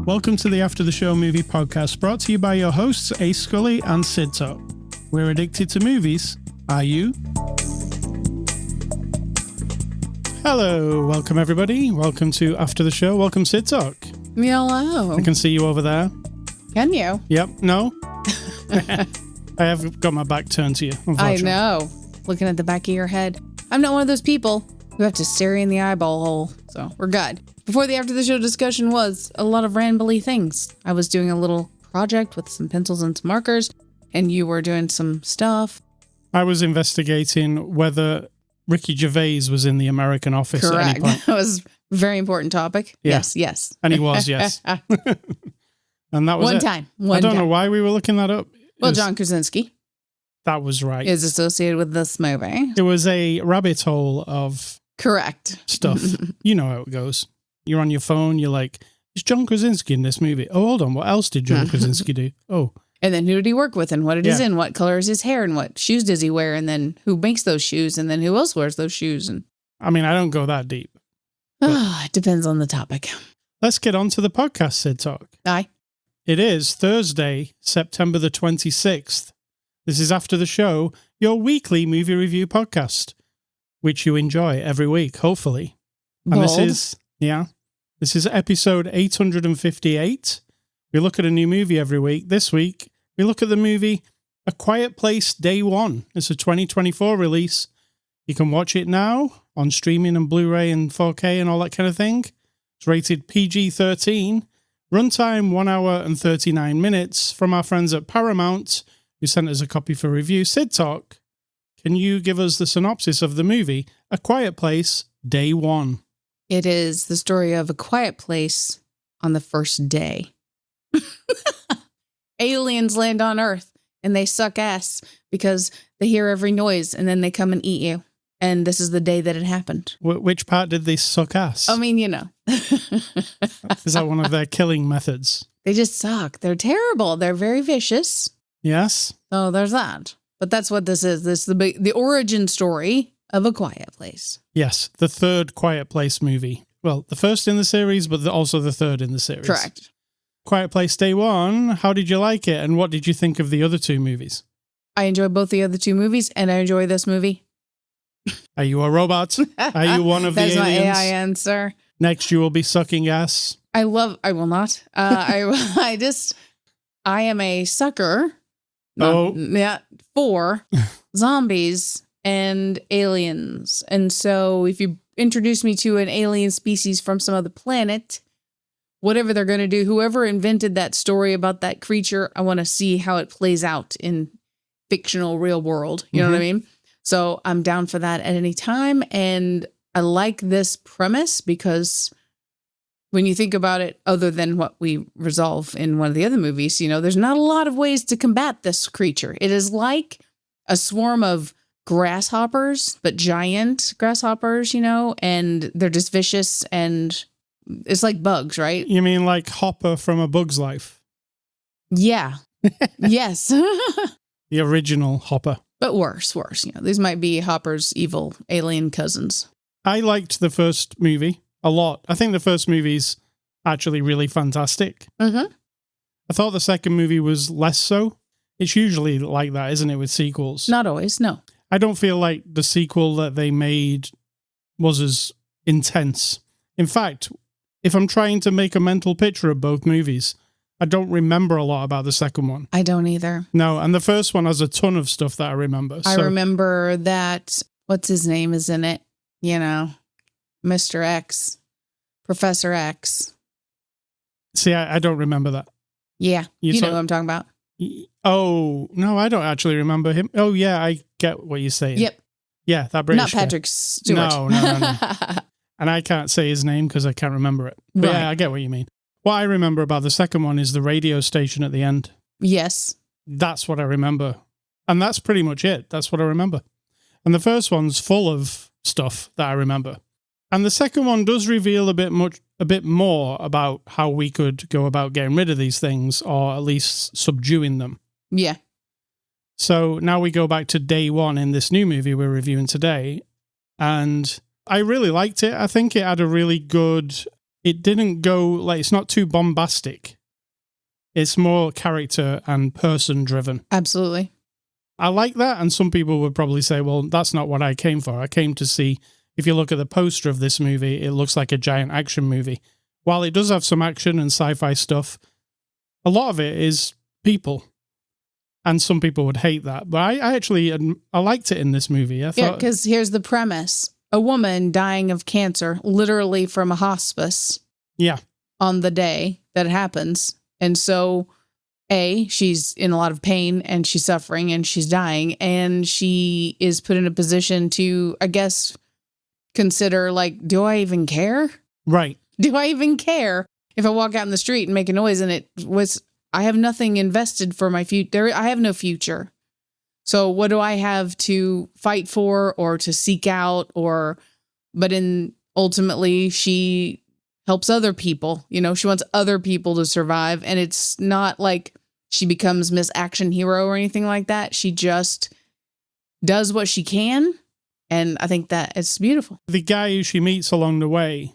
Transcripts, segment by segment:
Welcome to the After the Show movie podcast, brought to you by your hosts, Ascully and Cidtalk. We're addicted to movies. Are you? Hello, welcome everybody. Welcome to After the Show. Welcome, Cidtalk. Hello. I can see you over there. Can you? Yep. No? I have got my back turned to you, unfortunately. I know. Looking at the back of your head. I'm not one of those people who have to stare in the eyeball hole, so we're good. Before the After the Show discussion was a lot of rambly things. I was doing a little project with some pencils and some markers, and you were doing some stuff. I was investigating whether Ricky Gervais was in the American Office Correct. at any point. That was a very important topic. Yeah. Yes. And he was, yes. And that was One time. I don't know why we were looking that up. Well, John Krasinski That was right. is associated with this movie. It was a rabbit hole of Correct. stuff. You know how it goes. You're on your phone, you're like, is John Krasinski in this movie? Oh, hold on, what else did John Krasinski do? Oh. And then who did he work with, and what did he in? What color is his hair, and what shoes does he wear, and then who makes those shoes, and then who else wears those shoes? And I mean, I don't go that deep. it depends on the topic. Let's get on to the podcast, Cidtalk. Aye. It is Thursday, September the 26th. This is After the Show, your weekly movie review podcast, which you enjoy every week, hopefully. And Bold. This is episode 858. We look at a new movie every week. This week, we look at the movie A Quiet Place Day One. It's a 2024 release. You can watch it now on streaming and Blu-ray and 4K and all that kind of thing. It's rated PG-13. Runtime 1 hour and 39 minutes from our friends at Paramount, who sent us a copy for review. Cidtalk, can you give us the synopsis of the movie A Quiet Place Day One? It is the story of a quiet place on the first day. Aliens land on Earth and they suck ass because they hear every noise and then they come and eat you. And this is the day that it happened. Which part did they suck ass? I mean, you know. Is that one of their killing methods? They just suck. They're terrible. They're very vicious. Yes. So there's that. But that's what this is. This is the origin story of A Quiet Place. Yes, the third Quiet Place movie. Well, the first in the series, but also the third in the series. Correct. Quiet Place Day One, how did you like it? And what did you think of the other two movies? I enjoyed both the other two movies, and I enjoy this movie. Are you a robot? Are you one of the aliens? That's my AI answer. Next, you will be sucking ass. I will not. I am a sucker. For zombies and aliens. And so if you introduce me to an alien species from some other planet, whatever they're going to do, whoever invented that story about that creature, I want to see how it plays out in fictional real world. You know what I mean? So I'm down for that at any time. And I like this premise because when you think about it, other than what we resolve in one of the other movies, you know, there's not a lot of ways to combat this creature. It is like a swarm of grasshoppers, but giant grasshoppers, you know, and they're just vicious and it's like bugs, right? You mean like Hopper from A Bug's Life? Yeah. Yes. The original Hopper. But worse. You know, these might be Hopper's evil alien cousins. I liked the first movie a lot. I think the first movie's actually really fantastic. Mm-hmm. I thought the second movie was less so. It's usually like that, isn't it, with sequels? Not always, no. I don't feel like the sequel that they made was as intense. In fact, if I'm trying to make a mental picture of both movies, I don't remember a lot about the second one. I don't either. No, and the first one has a ton of stuff that I remember. I remember that, what's his name is in it, you know, Mr. X, Professor X. See, I don't remember that. Yeah, you know who I'm talking about. Oh, no, I don't actually remember him. Oh, yeah, I get what you're saying. Yep. Yeah, that British Not Patrick Stewart. No. And I can't say his name because I can't remember it. But yeah, I get what you mean. What I remember about the second one is the radio station at the end. Yes. That's what I remember. And that's pretty much it. That's what I remember. And the first one's full of stuff that I remember. And the second one does reveal a bit more about how we could go about getting rid of these things, or at least subduing them. Yeah. So now we go back to day one in this new movie we're reviewing today. And I really liked it. I think it had a really good it didn't go, like, it's not too bombastic. It's more character and person driven. Absolutely. I like that, and some people would probably say, well, that's not what I came for. I came to see, if you look at the poster of this movie, it looks like a giant action movie. While it does have some action and sci-fi stuff, a lot of it is people. And some people would hate that. But I liked it in this movie. Yeah, because here's the premise. A woman dying of cancer, literally from a hospice. Yeah. On the day that it happens. And so, she's in a lot of pain and she's suffering and she's dying. And she is put in a position to, I guess, consider, like, do I even care? Right. Do I even care if I walk out in the street and make a noise and I have nothing invested for my future. I have no future. So what do I have to fight for or to seek out but ultimately she helps other people, she wants other people to survive. And it's not like she becomes Miss Action Hero or anything like that. She just does what she can. And I think that it's beautiful. The guy who she meets along the way,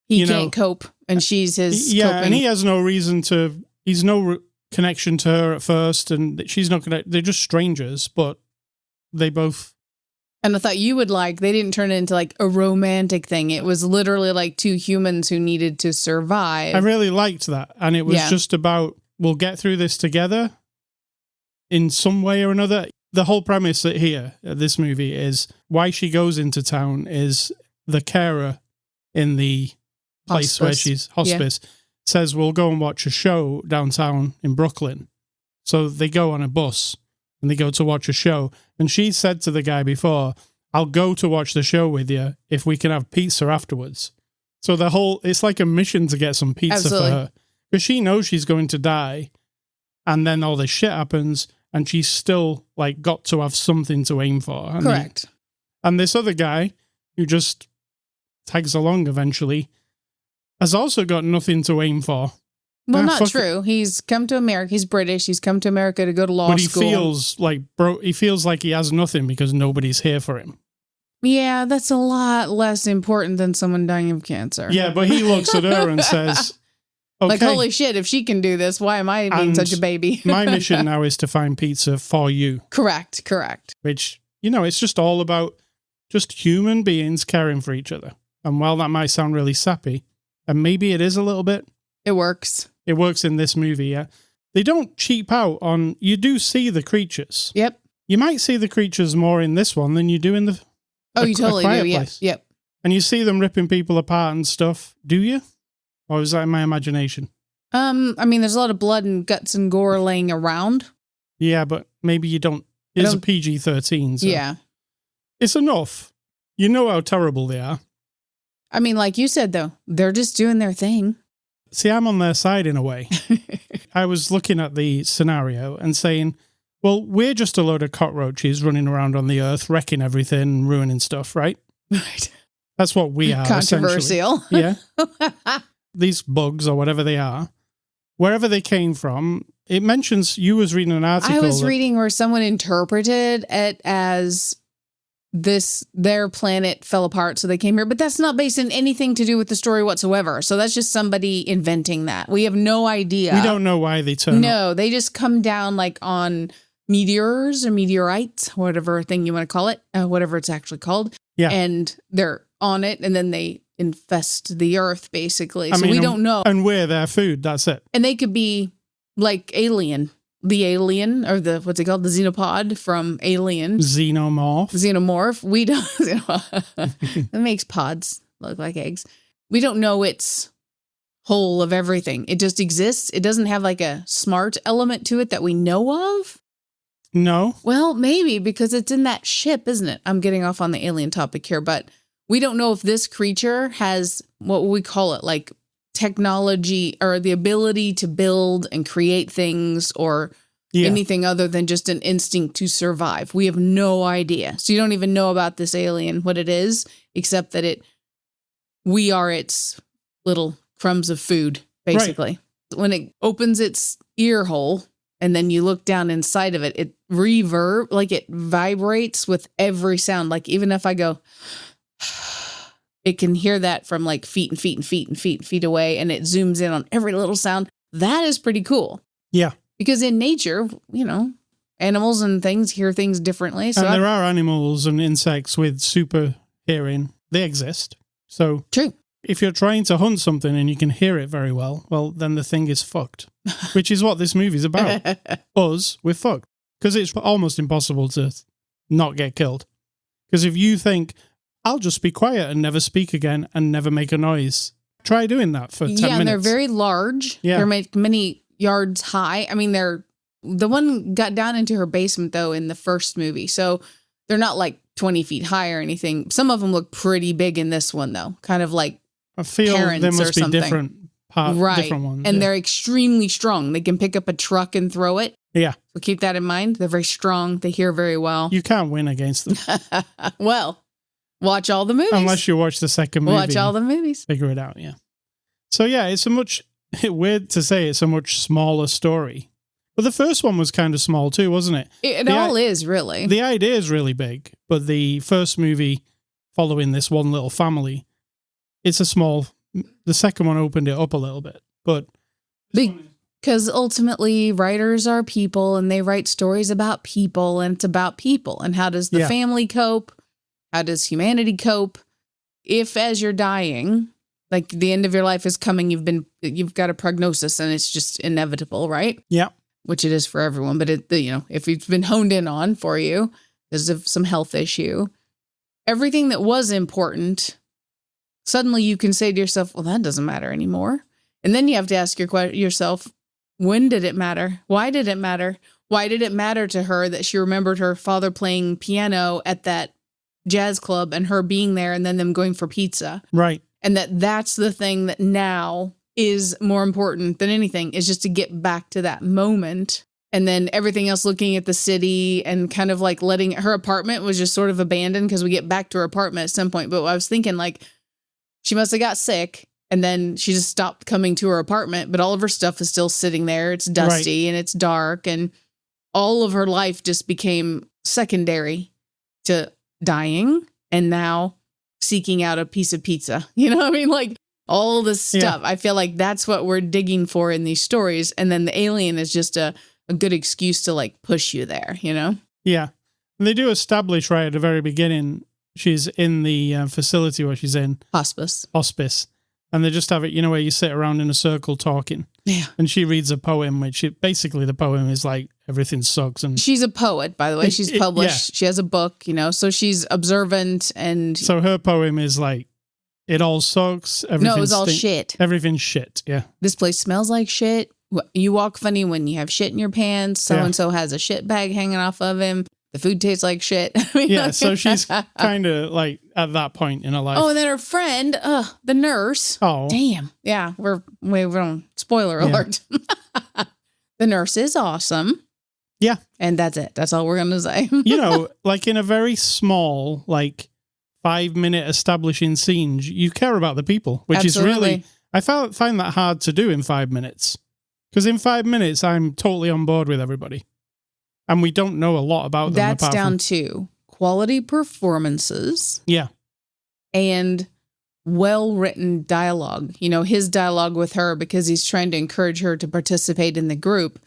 he can't cope and she's his yeah, coping. And he has no reason to, he's no connection to her at first, and she's not gonna, they're just strangers, but they both. And I thought you would they didn't turn it into like a romantic thing. It was literally like two humans who needed to survive. I really liked that. And it was just about, we'll get through this together in some way or another. The whole premise here, this movie, is why she goes into town is the carer in the place where she's hospice. Yeah. Says, we'll go and watch a show downtown in Brooklyn. So they go on a bus and they go to watch a show. And she said to the guy before, I'll go to watch the show with you if we can have pizza afterwards. So it's like a mission to get some pizza for her. Because she knows she's going to die. And then all this shit happens and she's still like got to have something to aim for. Correct. And this other guy who just tags along eventually has also got nothing to aim for. Well, not true. He's come to America. He's British. He's come to America to go to law school. But he feels like he has nothing because nobody's here for him. Yeah, that's a lot less important than someone dying of cancer. Yeah, but he looks at her and says, okay. Like, holy shit, if she can do this, why am I being such a baby? My mission now is to find pizza for you. Correct. Which, it's just all about just human beings caring for each other. And while that might sound really sappy, and maybe it is a little bit. It works. It works in this movie, yeah. They don't cheap out on, you do see the creatures. Yep. You might see the creatures more in this one than you do in the you totally do, yeah. Yep. And you see them ripping people apart and stuff, do you? Or is that in my imagination? There's a lot of blood and guts and gore laying around. Yeah, but maybe you don't. It's a PG-13, so. Yeah. It's enough. You know how terrible they are. Like you said, though, they're just doing their thing. See, I'm on their side in a way. I was looking at the scenario and saying, well, we're just a load of cockroaches running around on the earth, wrecking everything and ruining stuff, right? Right. That's what we are. Controversial. Yeah. These bugs or whatever they are, wherever they came from, it mentions, you was reading an article. I was reading where someone interpreted it as their planet fell apart, so they came here. But that's not based on anything to do with the story whatsoever. So that's just somebody inventing that. We have no idea. We don't know why they turn up. No, they just come down like on meteors or meteorites, whatever thing you want to call it, whatever it's actually called. Yeah. And they're on it, and then they infest the earth, basically. So we don't know. And we're their food, that's it. And they could be like Alien. The alien, or what's it called? The xenopod from Alien. Xenomorph. We don't. It makes pods look like eggs. We don't know its whole of everything. It just exists. It doesn't have like a smart element to it that we know of. No. Well, maybe because it's in that ship, isn't it? I'm getting off on the alien topic here, but we don't know if this creature has, what we call it, like technology or the ability to build and create things or anything other than just an instinct to survive. We have no idea. So you don't even know about this alien, what it is, except that we are its little crumbs of food, basically. Right. When it opens its ear hole and then you look down inside of it, it it vibrates with every sound. Like even if I go, it can hear that from like feet and feet and feet and feet and feet away, and it zooms in on every little sound. That is pretty cool. Yeah. Because in nature, you know, animals and things hear things differently. So and there are animals and insects with super hearing. They exist. So true. If you're trying to hunt something and you can hear it very well, then the thing is fucked, which is what this movie's about. Us, we're fucked. Because it's almost impossible to not get killed. Because if you think, I'll just be quiet and never speak again and never make a noise, try doing that for 10 minutes. Yeah, and they're very large. Yeah. They're many yards high. I mean, the one got down into her basement, though, in the first movie. So they're not like 20 feet high or anything. Some of them look pretty big in this one, though. Kind of like I feel there must be different ones. And they're extremely strong. They can pick up a truck and throw it. Yeah. So keep that in mind. They're very strong. They hear very well. You can't win against them. Well, watch all the movies. Unless you watch the second movie. Watch all the movies. Figure it out, yeah. So yeah, it's weird to say it's a much smaller story. But the first one was kind of small too, wasn't it? It all is, really. The idea is really big, but the first movie following this one little family, it's a small... The second one opened it up a little bit, but... Because ultimately, writers are people, and they write stories about people, and it's about people. And how does the family cope? How does humanity cope? If, as you're dying, like the end of your life is coming, you've got a prognosis, and it's just inevitable, right? Yeah. Which it is for everyone, but if it's been honed in on for you because of some health issue, everything that was important, suddenly you can say to yourself, well, that doesn't matter anymore. And then you have to ask yourself, when did it matter? Why did it matter? Why did it matter to her that she remembered her father playing piano at that jazz club and her being there and then them going for pizza? Right. And that's the thing that now is more important than anything, is just to get back to that moment. And then everything else, looking at the city and kind of like letting her apartment was just sort of abandoned because we get back to her apartment at some point. But I was thinking like she must have got sick and then she just stopped coming to her apartment, but all of her stuff is still sitting there. It's dusty and it's dark, and all of her life just became secondary to dying and now seeking out a piece of pizza. You know what I mean? Like all this stuff. Yeah. I feel like that's what we're digging for in these stories. And then the alien is just a good excuse to like push you there, you know? Yeah. And they do establish right at the very beginning, she's in the facility where she's in. Hospice. And they just have it, where you sit around in a circle talking. Yeah. And she reads a poem, which basically the poem is like, everything sucks. And she's a poet, by the way. She's published. Yeah. She has a book, so she's observant. And so her poem is like, it all sucks. No, it was all shit. Everything's shit. Yeah. This place smells like shit. You walk funny when you have shit in your pants. So-and-so has a shit bag hanging off of him. The food tastes like shit. Yeah, so she's kind of like at that point in her life. Oh, and then her friend, the nurse. Oh. Damn. Yeah, we're on spoiler alert. The nurse is awesome. Yeah. And that's it. That's all we're going to say. Like in a very small, 5-minute establishing scenes, you care about the people, which Absolutely. Is really, I find that hard to do in 5 minutes. Because in 5 minutes, I'm totally on board with everybody. And we don't know a lot about them. That's down to quality performances. Yeah. And well-written dialogue. His dialogue with her, because he's trying to encourage her to participate in the group.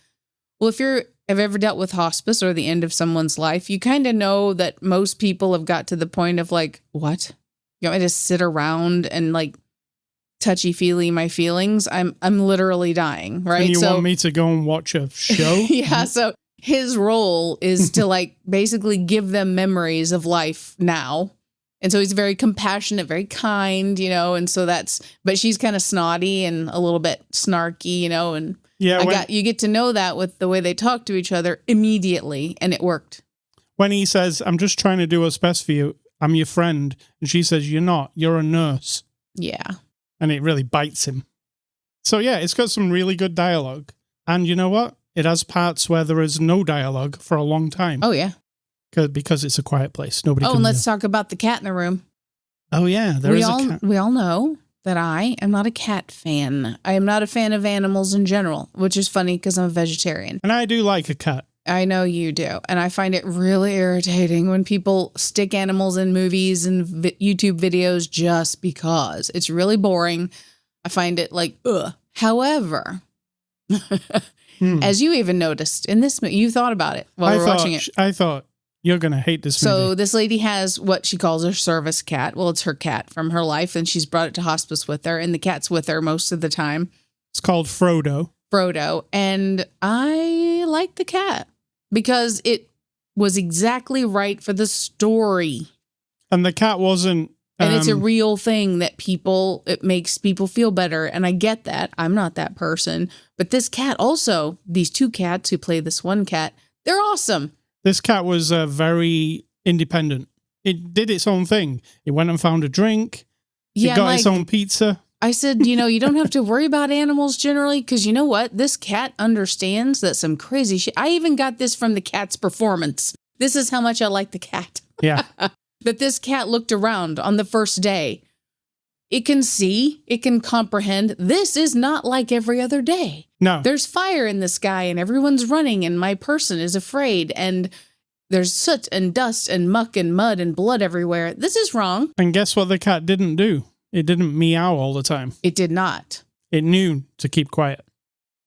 Well, if you have ever dealt with hospice or the end of someone's life, you kind of know that most people have got to the point of like, what? You want me to sit around and touchy-feely my feelings? I'm literally dying, right? And you want me to go and watch a show? Yeah, so his role is to basically give them memories of life now. And so he's very compassionate, very kind, and so but she's kind of snotty and a little bit snarky, and you get to know that with the way they talk to each other immediately, and it worked. When he says, I'm just trying to do what's best for you, I'm your friend, and she says, you're not, you're a nurse. Yeah. And it really bites him. So yeah, it's got some really good dialogue. And you know what? It has parts where there is no dialogue for a long time. Oh, yeah. Because it's a quiet place. Nobody can and let's talk about the cat in the room. Oh, yeah. There is a cat. We all know that I am not a cat fan. I am not a fan of animals in general, which is funny because I'm a vegetarian. And I do like a cat. I know you do. And I find it really irritating when people stick animals in movies and YouTube videos just because. It's really boring. I find it like, ugh. However, as you even noticed in this movie, you thought about it while we were watching it. I thought, you're going to hate this movie. So this lady has what she calls her service cat. Well, it's her cat from her life, and she's brought it to hospice with her, and the cat's with her most of the time. It's called Frodo. And I like the cat because it was exactly right for the story. And the cat wasn't... And it's a real thing that it makes people feel better. And I get that. I'm not that person. But this cat also, these two cats who play this one cat, they're awesome. This cat was very independent. It did its own thing. It went and found a drink. It got its own pizza. I said, you don't have to worry about animals generally, because you know what? This cat understands that some crazy shit. I even got this from the cat's performance. This is how much I like the cat. Yeah. That this cat looked around on the first day. It can see, it can comprehend. This is not like every other day. No. There's fire in the sky and everyone's running and my person is afraid and there's soot and dust and muck and mud and blood everywhere. This is wrong. And guess what the cat didn't do? It didn't meow all the time. It did not. It knew to keep quiet.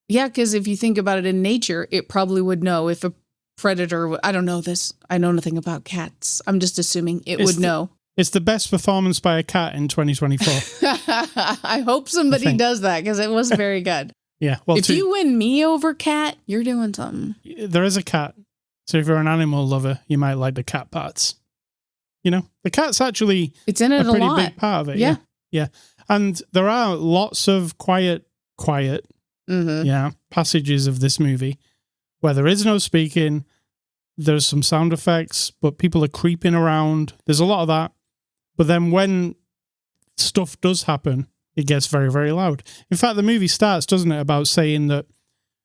Yeah, because if you think about it in nature, it probably would know if a predator... I don't know this. I know nothing about cats. I'm just assuming it would know. It's the best performance by a cat in 2024. I hope somebody does that because it was very good. Yeah. Well, if you win me over cat, you're doing something. There is a cat. So if you're an animal lover, you might like the cat parts. You know, the cat's actually it's in it a pretty lot. big part of it. Yeah. Yeah. And there are lots of quiet, passages of this movie where there is no speaking. There's some sound effects, but people are creeping around. There's a lot of that. But then when stuff does happen, it gets very, very loud. In fact, the movie starts, doesn't it, about saying that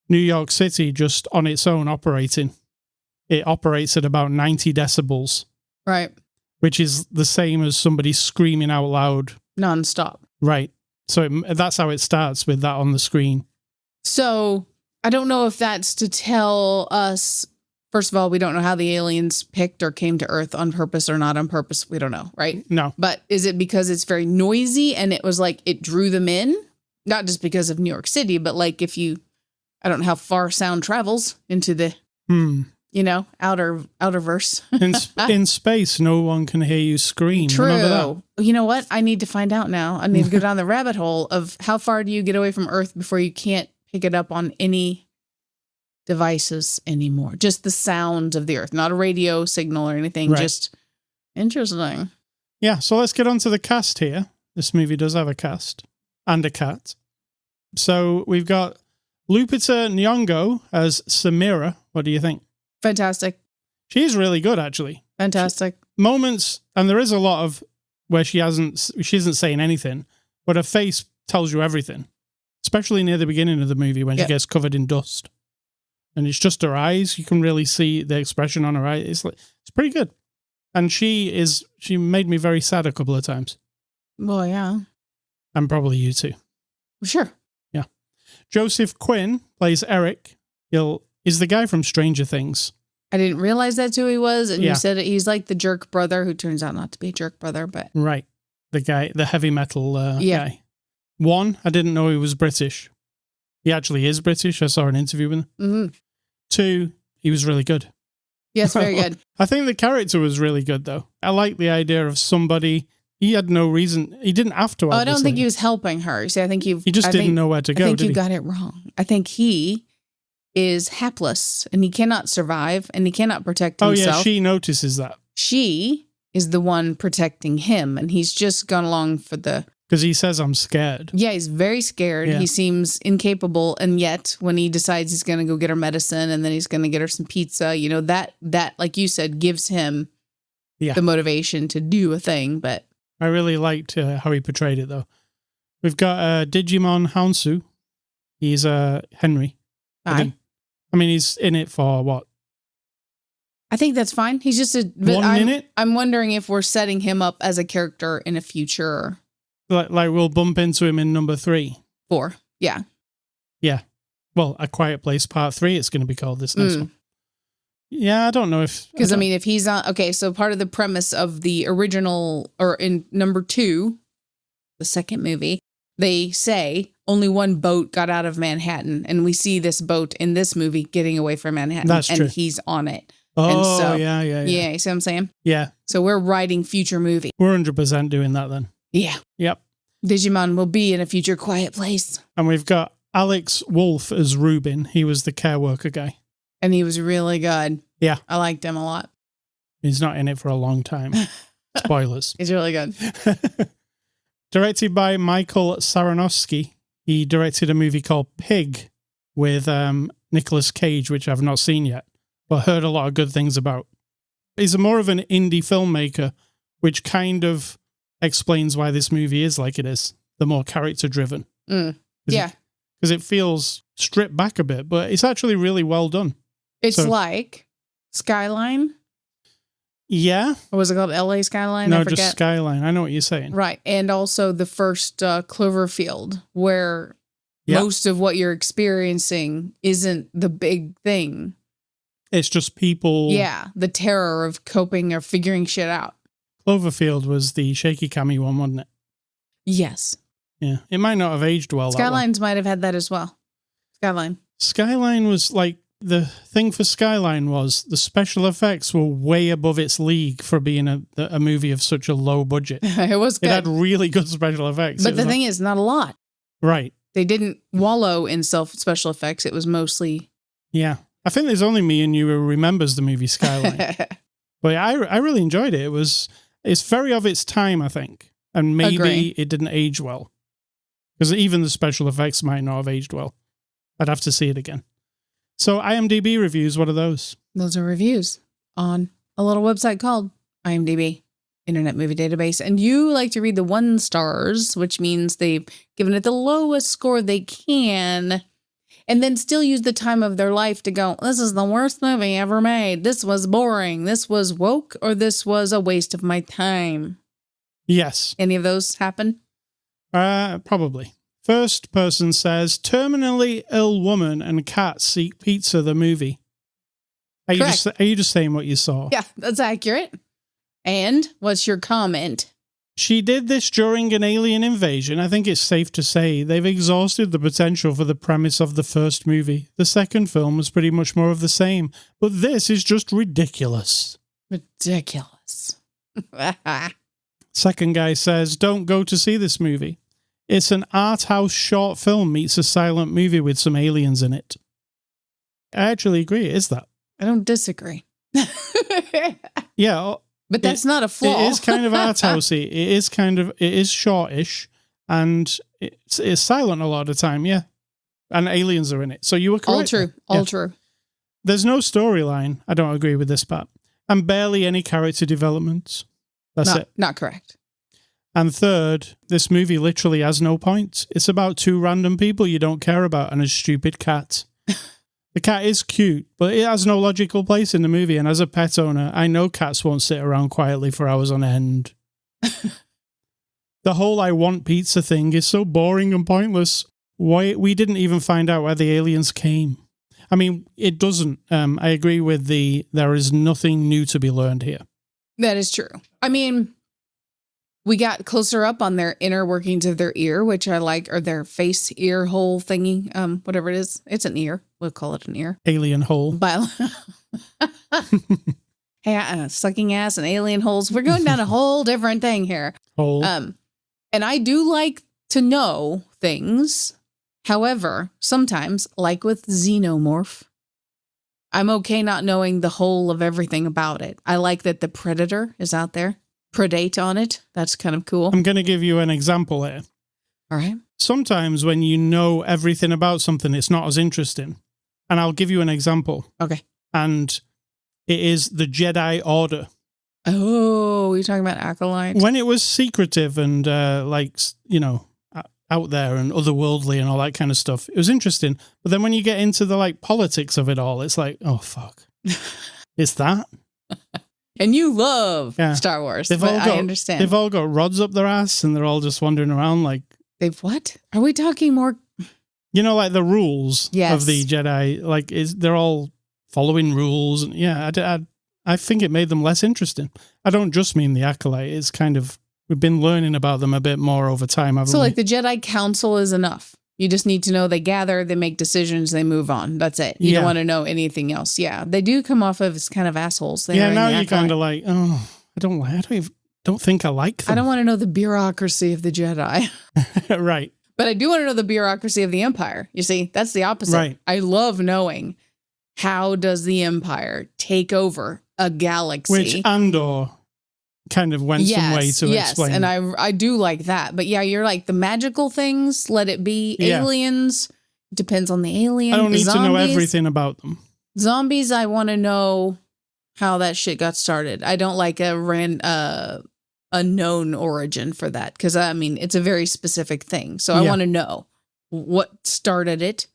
New York City, just on its own operating, it operates at about 90 decibels. Right. Which is the same as somebody screaming out loud. Nonstop. Right. So that's how it starts, with that on the screen. So I don't know if that's to tell us... First of all, we don't know how the aliens picked or came to Earth on purpose or not on purpose. We don't know, right? No. But is it because it's very noisy and it was like it drew them in? Not just because of New York City, but like if you, I don't know how far sound travels into the, outer verse. in space, no one can hear you scream. True. Remember that? You know what? I need to find out now. I need to go down the rabbit hole of how far do you get away from Earth before you can't pick it up on any devices anymore. Just the sound of the Earth, not a radio signal or anything. Right. Just interesting. Yeah, so let's get on to the cast here. This movie does have a cast and a cat. So we've got Lupita Nyong'o as Samira. What do you think? Fantastic. She's really good, actually. Fantastic. Moments, and there is a lot of where she isn't saying anything, but her face tells you everything. Especially near the beginning of the movie when she gets covered in dust. And it's just her eyes. You can really see the expression on her eyes. It's pretty good. And she made me very sad a couple of times. Well, yeah. And probably you too. Sure. Yeah. Joseph Quinn plays Eric. He's the guy from Stranger Things. I didn't realize that's who he was. And you said he's like the jerk brother who turns out not to be a jerk brother, but. Right. The heavy metal guy. One, I didn't know he was British. He actually is British. I saw an interview with him. Mm-hmm. Two, he was really good. Yes, very good. I think the character was really good, though. I like the idea of somebody. He had no reason. He didn't have to. I don't think he was helping her. See, I think he just didn't know where to go. I think you got it wrong. I think he is hapless and he cannot survive and he cannot protect himself. Oh yeah, she notices that. She is the one protecting him, and he's just gone along for the. Because he says, I'm scared. Yeah, he's very scared. Yeah. He seems incapable. And yet when he decides he's going to go get her medicine and then he's going to get her some pizza, that, like you said, gives him the motivation to do a thing. But I really liked how he portrayed it, though. We've got Digimon Hansu. He's Henry. Hi. I mean, he's in it for what? I think that's fine. He's just 1 minute? I'm wondering if we're setting him up as a character in a future... Like we'll bump into him in number 3. 4. Yeah. Yeah. Well, A Quiet Place Part 3, it's going to be called this next one. Yeah, I don't know if... Because, I mean, if he's on... Okay, so part of the premise of the original, or in number 2, the second movie, they say only one boat got out of Manhattan, and we see this boat in this movie getting away from Manhattan. That's true. And he's on it. Oh, and so, yeah. Yeah, you see what I'm saying? Yeah. So we're writing future movie. We're 100% doing that then. Yeah. Yep. Digimon will be in a future quiet place. And we've got Alex Wolff as Rubin. He was the care worker guy. And he was really good. Yeah. I liked him a lot. He's not in it for a long time. Spoilers. He's really good. Directed by Michael Saranowski. He directed a movie called Pig with Nicolas Cage, which I've not seen yet, but heard a lot of good things about. He's more of an indie filmmaker, which kind of explains why this movie is like it is. The more character-driven. Yeah. Because it feels stripped back a bit, but it's actually really well done. It's like Skyline. Yeah. Or was it called LA Skyline? No, I forget. just Skyline. I know what you're saying. Right. And also the first Cloverfield, where most of what you're experiencing isn't the big thing. It's just people. Yeah. The terror of coping or figuring shit out. Cloverfield was the shaky cami one, wasn't it? Yes. Yeah. It might not have aged well. Skylines might have had that as well. Skyline was like, the thing for Skyline was the special effects were way above its league for being a movie of such a low budget. It was good. It had really good special effects. But the thing is, not a lot. Right. They didn't wallow in special effects. It was mostly... Yeah. I think there's only me and you who remembers the movie Skyline. But I really enjoyed it. It's very of its time, I think. And maybe it didn't age well. Because even the special effects might not have aged well. I'd have to see it again. So IMDB reviews, what are those? Those are reviews on a little website called IMDB, Internet Movie Database. And you like to read the 1 stars, which means they've given it the lowest score they can, and then still use the time of their life to go, this is the worst movie ever made. This was boring. This was woke, or this was a waste of my time. Yes. Any of those happen? Probably. First person says, terminally ill woman and cat seek pizza, the movie. Are you just saying what you saw? Yeah, that's accurate. And what's your comment? She did this during an alien invasion. I think it's safe to say they've exhausted the potential for the premise of the first movie. The second film was pretty much more of the same, but this is just ridiculous. Ridiculous. Second guy says, don't go to see this movie. It's an art house short film meets a silent movie with some aliens in it. I actually agree. It is that. I don't disagree. Yeah. But that's not a flaw. It is kind of art housey. It is shortish, and it's silent a lot of the time, yeah. And aliens are in it. So you were correct. All true. There's no storyline. I don't agree with this part. And barely any character development. That's it. Not correct. And third, this movie literally has no point. It's about 2 random people you don't care about and a stupid cat. The cat is cute, but it has no logical place in the movie. And as a pet owner, I know cats won't sit around quietly for hours on end. The whole I want pizza thing is so boring and pointless. Why we didn't even find out where the aliens came. I mean, it doesn't. I agree with there is nothing new to be learned here. That is true. I mean, we got closer up on their inner workings of their ear, which I like, or their face ear hole thingy, whatever it is. It's an ear. We'll call it an ear. Alien hole. Hey, sucking ass and alien holes. We're going down a whole different thing here. Hole. And I do like to know things. However, sometimes, like with Xenomorph, I'm okay not knowing the whole of everything about it. I like that the Predator is out there. Predate on it. That's kind of cool. I'm going to give you an example here. All right. Sometimes when you know everything about something, it's not as interesting. And I'll give you an example. Okay. And it is the Jedi Order. Oh, you're talking about Acolyte? When it was secretive and out there and otherworldly and all that kind of stuff, it was interesting. But then when you get into the politics of it all, it's like, oh, fuck. It's that? And you love Star Wars. I understand. They've all got rods up their ass and they're all just wandering around like... They've what? Are we talking more... like the rules of the Jedi, they're all following rules. And yeah, I think it made them less interesting. I don't just mean the Acolyte. It's kind of, we've been learning about them a bit more over time, haven't we? So like the Jedi Council is enough. You just need to know they gather, they make decisions, they move on. That's it. You don't want to know anything else. Yeah, they do come off of as kind of assholes. Yeah, now you're kind of like, oh, I don't think I like them. I don't want to know the bureaucracy of the Jedi. Right. But I do want to know the bureaucracy of the Empire. You see, that's the opposite. Right. I love knowing how does the Empire take over a galaxy. Which Andor kind of went some way to explain. And I do like that. But yeah, you're like the magical things, let it be. Aliens, depends on the alien. I don't need to know everything about them. Zombies, I want to know how that shit got started. I don't like a known origin for that because, I mean, it's a very specific thing. So I want to know what started it.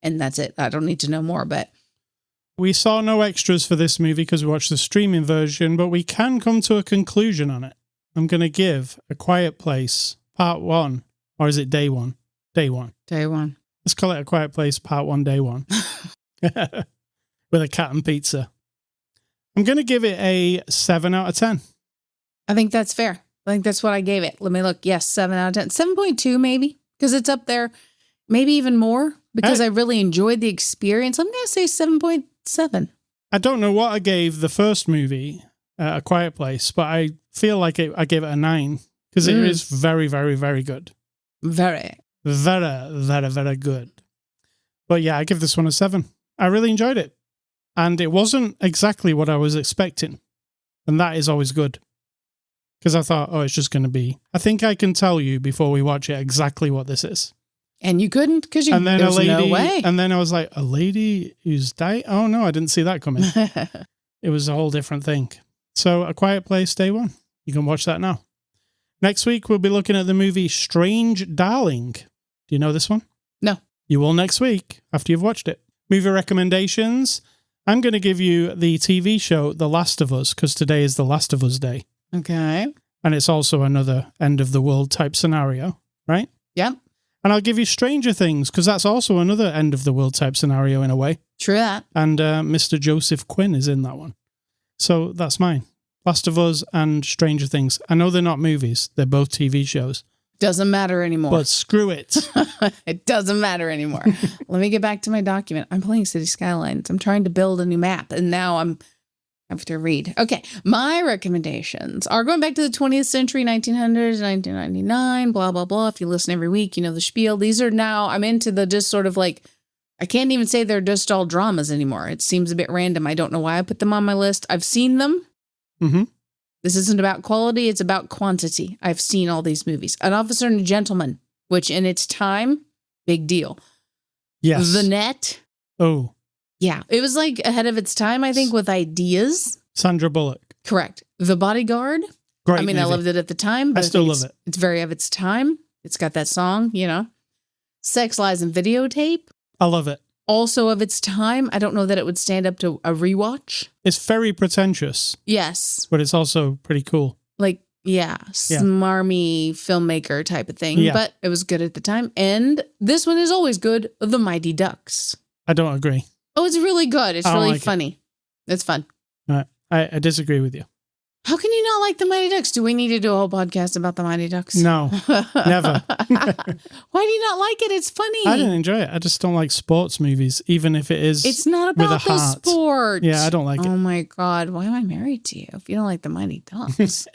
And that's it. I don't need to know more, but... We saw no extras for this movie because we watched the streaming version, but we can come to a conclusion on it. I'm going to give A Quiet Place Part 1, or is it Day 1? Day 1. Day 1. Let's call it A Quiet Place Part 1, Day 1. With a cat and pizza. I'm going to give it a 7 out of 10. I think that's fair. I think that's what I gave it. Let me look. Yes, 7 out of 10. 7.2 maybe, because it's up there. Maybe even more, because I really enjoyed the experience. I'm going to say 7.7. I don't know what I gave the first movie, A Quiet Place, but I feel like I gave it a 9 because it is very, very, very good. Very. Very, very, very good. But yeah, I give this one a 7. I really enjoyed it. And it wasn't exactly what I was expecting. And that is always good. Because I thought, oh, it's just going to be... I think I can tell you before we watch it exactly what this is. And you couldn't because there's no way. And then I was like, a lady who's died? Oh, no, I didn't see that coming. It was a whole different thing. So A Quiet Place, Day 1. You can watch that now. Next week, we'll be looking at the movie Strange Darling. Do you know this one? No. You will next week after you've watched it. Movie recommendations. I'm going to give you the TV show The Last of Us because today is The Last of Us Day. Okay. And it's also another end of the world type scenario, right? Yeah. And I'll give you Stranger Things, because that's also another end of the world type scenario in a way. True that. And Mr. Joseph Quinn is in that one. So that's mine. Last of Us and Stranger Things. I know they're not movies. They're both TV shows. Doesn't matter anymore. But screw it. It doesn't matter anymore. Let me get back to my document. I'm playing City Skylines. I'm trying to build a new map, and now I have to read. Okay, my recommendations are going back to the 20th century, 1900s, 1999, blah, blah, blah. If you listen every week, you know the spiel. These are now, I'm into the just sort of like, I can't even say they're just all dramas anymore. It seems a bit random. I don't know why I put them on my list. I've seen them. Mm-hmm. This isn't about quality. It's about quantity. I've seen all these movies. An Officer and a Gentleman, which in its time, big deal. Yes. The Net. Oh. Yeah. It was like ahead of its time, I think, with ideas. Sandra Bullock. Correct. The Bodyguard. Great I mean, movie. I loved it at the time, but I still love it. It's very of its time. It's got that song, you know. Sex, Lies, and Videotape. I love it. Also of its time. I don't know that it would stand up to a rewatch. It's very pretentious. Yes. But it's also pretty cool. Like, yeah, smarmy filmmaker type of thing. Yeah. But it was good at the time. And this one is always good. The Mighty Ducks. I don't agree. Oh, it's really good. It's really like funny. It's fun. All right. I disagree with you. How can you not like the Mighty Ducks? Do we need to do a whole podcast about the Mighty Ducks? No, never. Why do you not like it? It's funny. I didn't enjoy it. I just don't like sports movies, even if it is. It's not about with a the heart. sport. Yeah, I don't like it. Oh my God. Why am I married to you if you don't like the Mighty Ducks?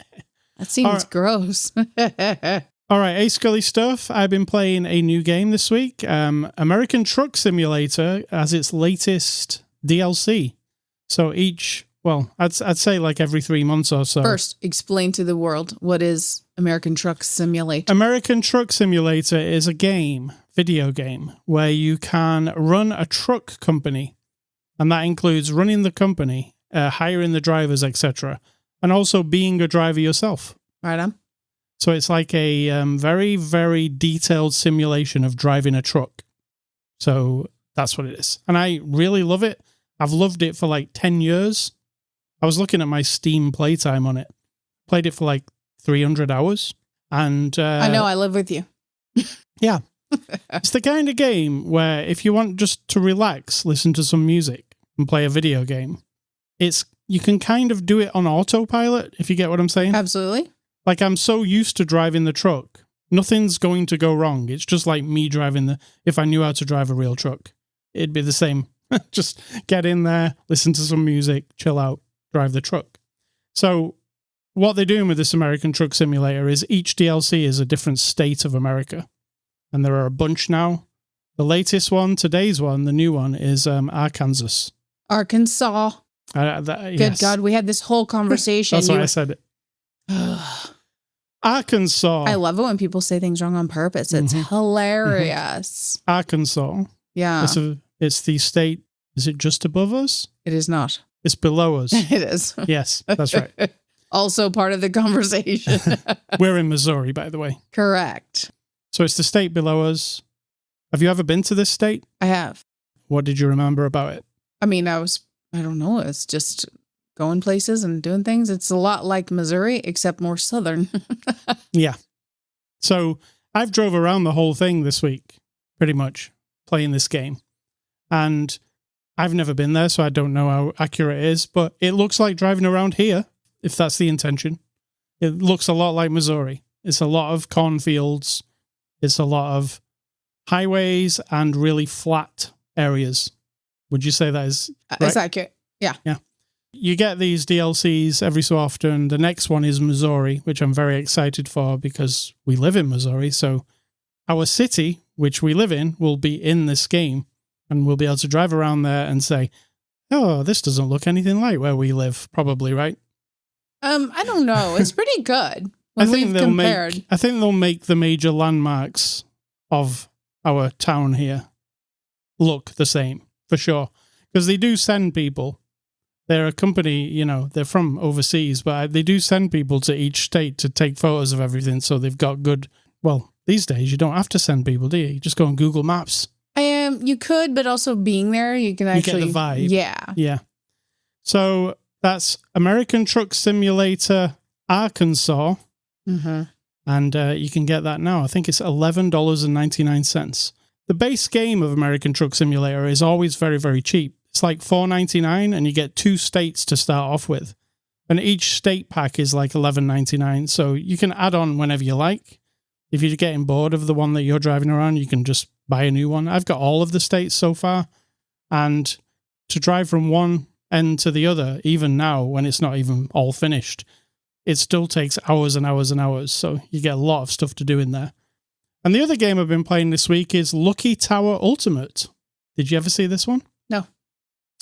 That seems gross. All right, Ascully stuff. I've been playing a new game this week. American Truck Simulator as its latest DLC. So I'd say like every 3 months or so. First, explain to the world, what is American Truck Simulator? American Truck Simulator is a video game, where you can run a truck company. And that includes running the company, hiring the drivers, etc. And also being a driver yourself. Right on. So it's like a very, very detailed simulation of driving a truck. So that's what it is. And I really love it. I've loved it for like 10 years. I was looking at my Steam playtime on it. Played it for like 300 hours. And I know, I live with you. Yeah. It's the kind of game where if you want just to relax, listen to some music, and play a video game. You can kind of do it on autopilot, if you get what I'm saying. Absolutely. Like, I'm so used to driving the truck, nothing's going to go wrong. It's just like me driving if I knew how to drive a real truck, it'd be the same. Just get in there, listen to some music, chill out, drive the truck. So what they're doing with this American Truck Simulator is each DLC is a different state of America. And there are a bunch now. The latest one, today's one, the new one is Arkansas. Arkansas. Yes. Good God, we had this whole conversation. That's why I said it. Arkansas. I love it when people say things wrong on purpose. It's hilarious. Arkansas. Yeah. It's the state. Is it just above us? It is not. It's below us. It is. Yes, that's right. Also part of the conversation. We're in Missouri, by the way. Correct. So it's the state below us. Have you ever been to this state? I have. What did you remember about it? I mean, I don't know. It's just going places and doing things. It's a lot like Missouri, except more southern. Yeah. So I've drove around the whole thing this week, pretty much, playing this game. And I've never been there, so I don't know how accurate it is, but it looks like driving around here, if that's the intention. It looks a lot like Missouri. It's a lot of cornfields. It's a lot of highways and really flat areas. Would you say that is right? It's accurate. Yeah. Yeah. You get these DLCs every so often. The next one is Missouri, which I'm very excited for because we live in Missouri. So our city, which we live in, will be in this game. And we'll be able to drive around there and say, oh, this doesn't look anything like where we live. Probably, right? I don't know. It's pretty good. I think they'll make the major landmarks of our town here look the same, for sure. Because they do send people. They're a company, they're from overseas, but they do send people to each state to take photos of everything. So they've got good, well, these days you don't have to send people, do you? You just go on Google Maps. You could, but also being there, you can actually... You get the vibe. Yeah. Yeah. So that's American Truck Simulator Arkansas. Mm-hmm. And you can get that now. I think it's $11.99. The base game of American Truck Simulator is always very, very cheap. It's like $4.99 and you get 2 states to start off with. And each state pack is like $11.99. So you can add on whenever you like. If you're getting bored of the one that you're driving around, you can just buy a new one. I've got all of the states so far. And to drive from one end to the other, even now when it's not even all finished, it still takes hours and hours and hours. So you get a lot of stuff to do in there. And the other game I've been playing this week is Lucky Tower Ultimate. Did you ever see this one? No.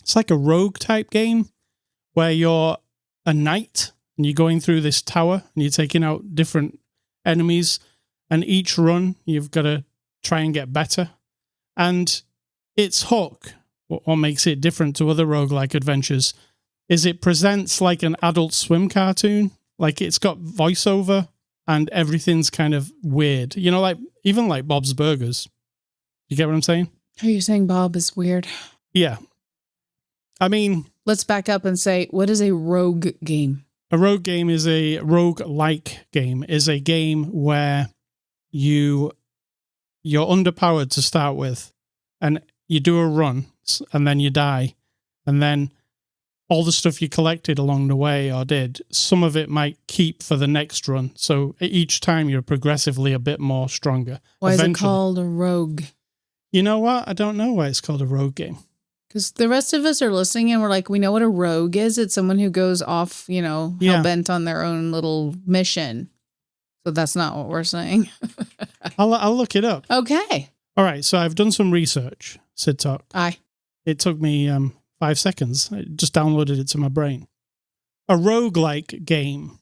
It's like a rogue type game where you're a knight and you're going through this tower and you're taking out different enemies. And each run, you've got to try and get better. And its hook, what makes it different to other roguelike adventures, is it presents like an Adult Swim cartoon. Like it's got voiceover and everything's kind of weird. Like even like Bob's Burgers. You get what I'm saying? Are you saying Bob is weird? Yeah. I mean... Let's back up and say, what is a rogue game? A rogue game is a rogue-like game. Is a game where you're underpowered to start with, and you do a run, and then you die, and then all the stuff you collected along the way or did, some of it might keep for the next run. So each time you're progressively a bit more stronger. Why is it called a rogue? You know what? I don't know why it's called a rogue game. Because the rest of us are listening and we're like, we know what a rogue is. It's someone who goes off, hell bent on their own little mission. So that's not what we're saying. I'll look it up. Okay. All right. So I've done some research, Cidtalk. Aye. It took me 5 seconds. I just downloaded it to my brain. A roguelike game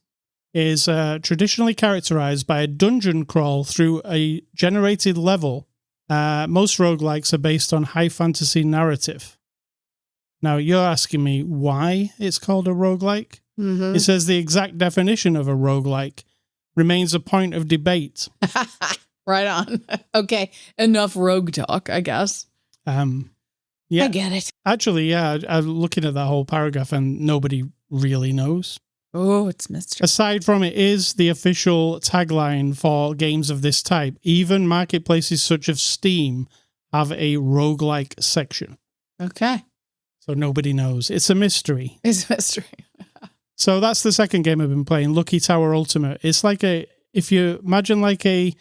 is traditionally characterized by a dungeon crawl through a generated level. Most roguelikes are based on high fantasy narrative. Now, you're asking me why it's called a roguelike? Mm-hmm. It says the exact definition of a roguelike remains a point of debate. Right on. Okay. Enough rogue talk, I guess. Yeah. I get it. Actually, yeah, I'm looking at that whole paragraph and nobody really knows. Oh, it's mystery. Aside from it is the official tagline for games of this type, even marketplaces such as Steam have a roguelike section. Okay. So nobody knows. It's a mystery. It's a mystery. So that's the second game I've been playing, Lucky Tower Ultimate. It's like if you imagine like a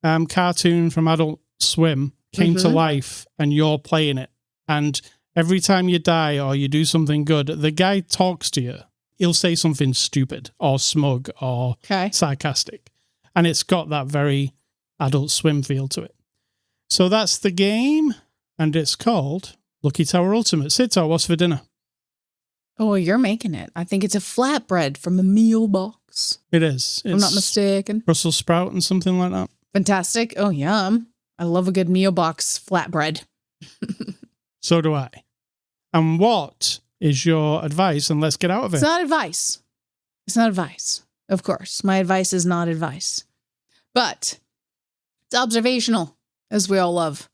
cartoon from Adult Swim came to life and you're playing it. And every time you die or you do something good, the guy talks to you. He'll say something stupid or smug or sarcastic. And it's got that very Adult Swim feel to it. So that's the game, and it's called Lucky Tower Ultimate. Cidtalk, what's for dinner? Oh, you're making it. I think it's a flatbread from a meal box. It is. If I'm not mistaken. Brussels sprout and something like that. Fantastic. Oh, yum. I love a good meal box flatbread. So do I. And what is your advice? And let's get out of it. It's not advice. It's not advice. Of course. My advice is not advice. But it's observational, as we all love.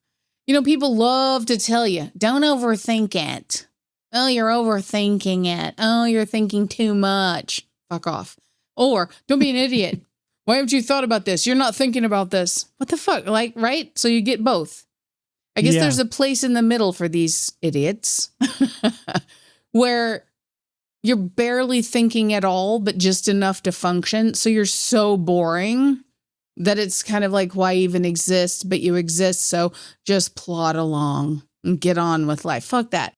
You know, people love to tell you, don't overthink it. Oh, you're overthinking it. Oh, you're thinking too much. Fuck off. Or, don't be an idiot. Why haven't you thought about this? You're not thinking about this. What the fuck? Like, right? So you get both. I guess there's a place in the middle for these idiots where you're barely thinking at all, but just enough to function. So you're so boring that it's kind of like, why even exist? But you exist, so just plod along and get on with life. Fuck that.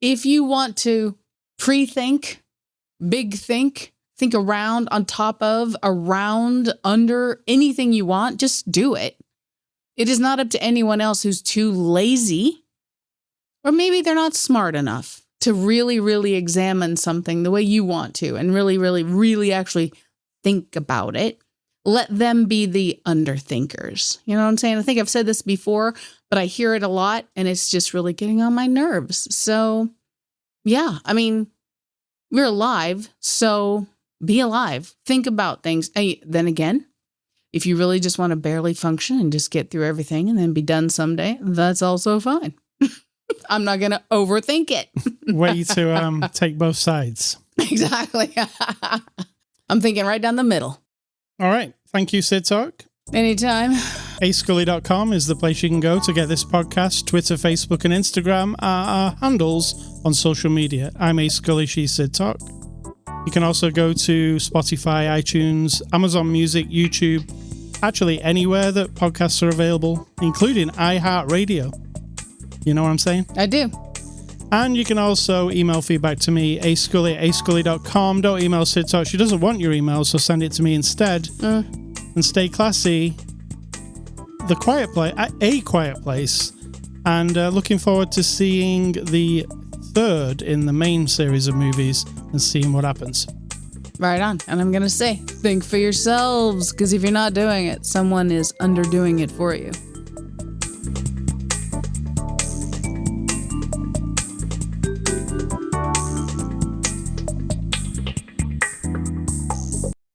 If you want to pre-think, big think around, on top of, around, under, anything you want, just do it. It is not up to anyone else who's too lazy, or maybe they're not smart enough to really, really examine something the way you want to and really, really, really actually think about it. Let them be the underthinkers. You know what I'm saying? I think I've said this before, but I hear it a lot and it's just really getting on my nerves. So, yeah, I mean, we're alive, so be alive. Think about things. Then again, if you really just want to barely function and just get through everything and then be done someday, that's also fine. I'm not going to overthink it. Way to take both sides. Exactly. I'm thinking right down the middle. All right. Thank you, Cidtalk. Anytime. Ascully.com is the place you can go to get this podcast. Twitter, Facebook, and Instagram are our handles on social media. I'm Ascully, she's Cidtalk. You can also go to Spotify, iTunes, Amazon Music, YouTube, actually anywhere that podcasts are available, including iHeartRadio. You know what I'm saying? I do. And you can also email feedback to me, ascully@ascully.com. Don't email Cidtalk. She doesn't want your email, so send it to me instead. And stay classy. A Quiet Place. And looking forward to seeing the third in the main series of movies and seeing what happens. Right on. And I'm going to say, think for yourselves, because if you're not doing it, someone is underdoing it for you.